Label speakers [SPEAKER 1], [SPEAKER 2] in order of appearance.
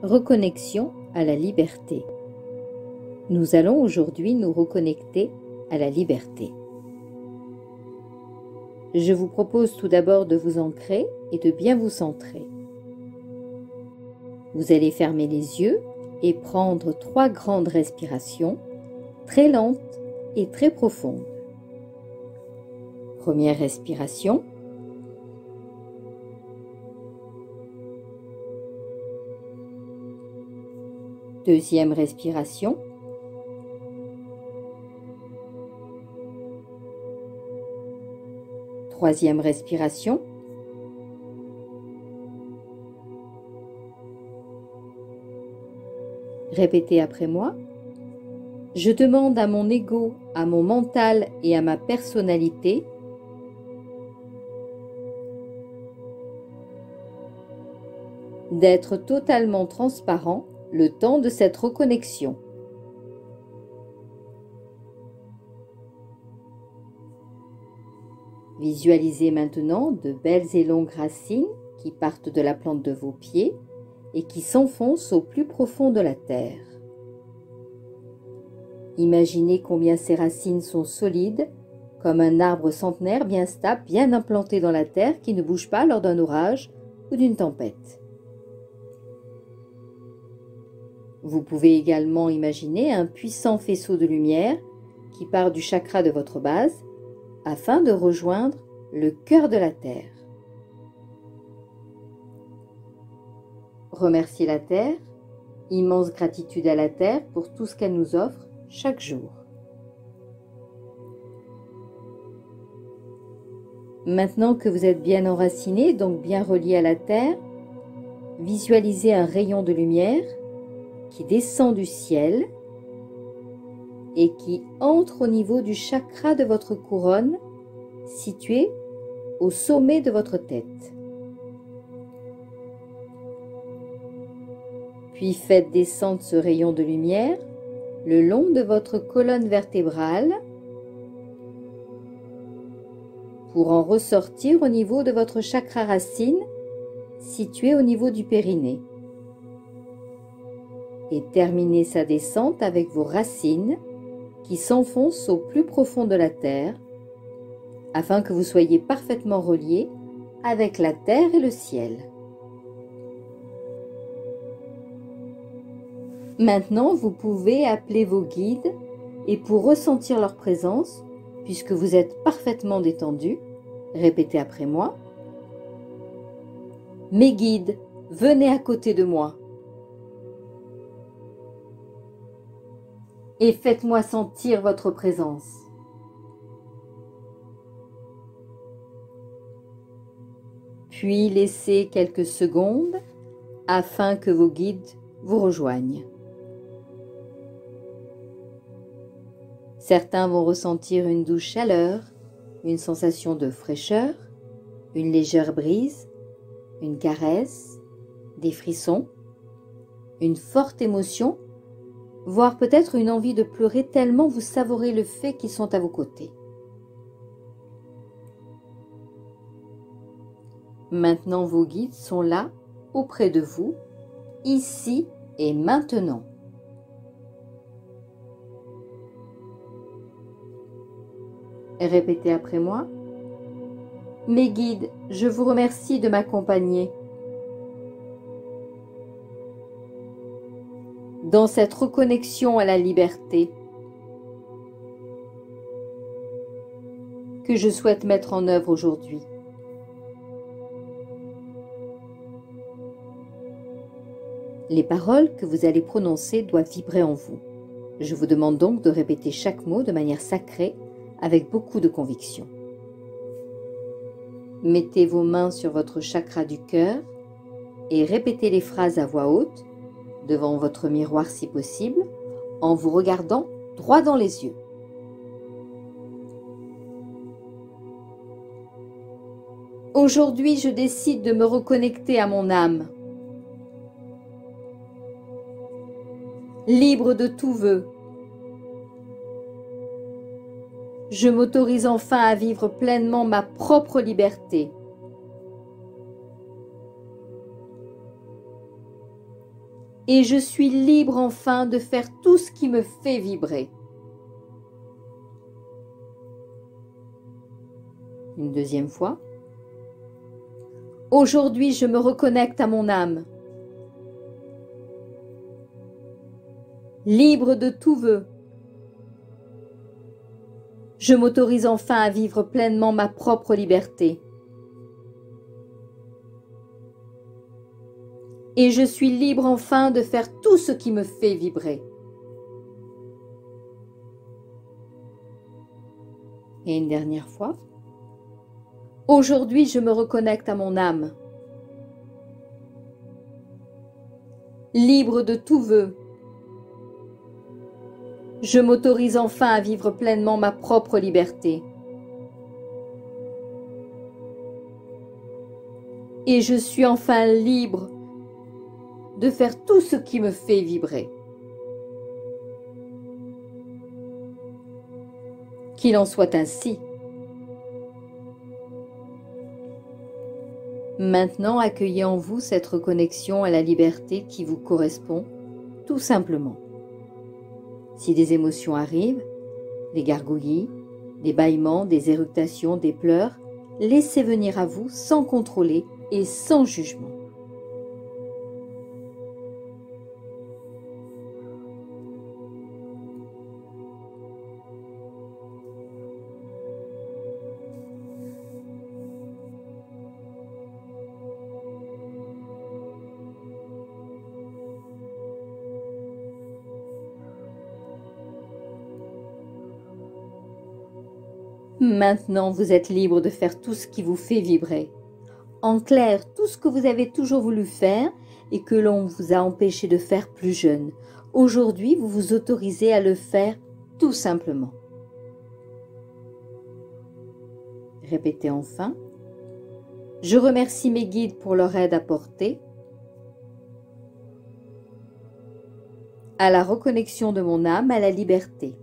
[SPEAKER 1] Reconnexion à la liberté. Nous allons aujourd'hui nous reconnecter à la liberté. Je vous propose tout d'abord de vous ancrer et de bien vous centrer. Vous allez fermer les yeux et prendre 3 grandes respirations, très lentes et très profondes. Première respiration. Deuxième respiration. Troisième respiration. Répétez après moi. Je demande à mon ego, à mon mental et à ma personnalité d'être totalement transparent le temps de cette reconnexion. Visualisez maintenant de belles et longues racines qui partent de la plante de vos pieds et qui s'enfoncent au plus profond de la terre. Imaginez combien ces racines sont solides, comme un arbre centenaire bien stable, bien implanté dans la terre qui ne bouge pas lors d'un orage ou d'une tempête. Vous pouvez également imaginer un puissant faisceau de lumière qui part du chakra de votre base afin de rejoindre le cœur de la Terre. Remerciez la Terre, immense gratitude à la Terre pour tout ce qu'elle nous offre chaque jour. Maintenant que vous êtes bien enraciné, donc bien relié à la Terre, visualisez un rayon de lumière qui descend du ciel et qui entre au niveau du chakra de votre couronne situé au sommet de votre tête. Puis faites descendre ce rayon de lumière le long de votre colonne vertébrale pour en ressortir au niveau de votre chakra racine situé au niveau du périnée. Et terminez sa descente avec vos racines qui s'enfoncent au plus profond de la terre afin que vous soyez parfaitement reliés avec la terre et le ciel. Maintenant, vous pouvez appeler vos guides et pour ressentir leur présence, puisque vous êtes parfaitement détendu, répétez après moi. Mes guides, venez à côté de moi. Et faites-moi sentir votre présence. Puis laissez quelques secondes afin que vos guides vous rejoignent. Certains vont ressentir une douce chaleur, une sensation de fraîcheur, une légère brise, une caresse, des frissons, une forte émotion, voire peut-être une envie de pleurer tellement vous savourez le fait qu'ils sont à vos côtés. Maintenant, vos guides sont là, auprès de vous, ici et maintenant. Répétez après moi. Mes guides, je vous remercie de m'accompagner. Dans cette reconnexion à la liberté que je souhaite mettre en œuvre aujourd'hui. Les paroles que vous allez prononcer doivent vibrer en vous. Je vous demande donc de répéter chaque mot de manière sacrée avec beaucoup de conviction. Mettez vos mains sur votre chakra du cœur et répétez les phrases à voix haute devant votre miroir si possible, en vous regardant droit dans les yeux. Aujourd'hui, je décide de me reconnecter à mon âme. Libre de tout vœu. Je m'autorise enfin à vivre pleinement ma propre liberté. Et je suis libre enfin de faire tout ce qui me fait vibrer. Une deuxième fois. Aujourd'hui, je me reconnecte à mon âme. Libre de tout vœu. Je m'autorise enfin à vivre pleinement ma propre liberté. Et je suis libre enfin de faire tout ce qui me fait vibrer. Et une dernière fois. Aujourd'hui, je me reconnecte à mon âme. Libre de tout vœu. Je m'autorise enfin à vivre pleinement ma propre liberté. Et je suis enfin libre de faire tout ce qui me fait vibrer. Qu'il en soit ainsi. Maintenant, accueillez en vous cette reconnexion à la liberté qui vous correspond, tout simplement. Si des émotions arrivent, des gargouillis, des bâillements, des éructations, des pleurs, laissez venir à vous sans contrôler et sans jugement. Maintenant, vous êtes libre de faire tout ce qui vous fait vibrer. En clair, tout ce que vous avez toujours voulu faire et que l'on vous a empêché de faire plus jeune. Aujourd'hui, vous vous autorisez à le faire tout simplement. Répétez enfin. Je remercie mes guides pour leur aide apportée à la reconnexion de mon âme à la liberté.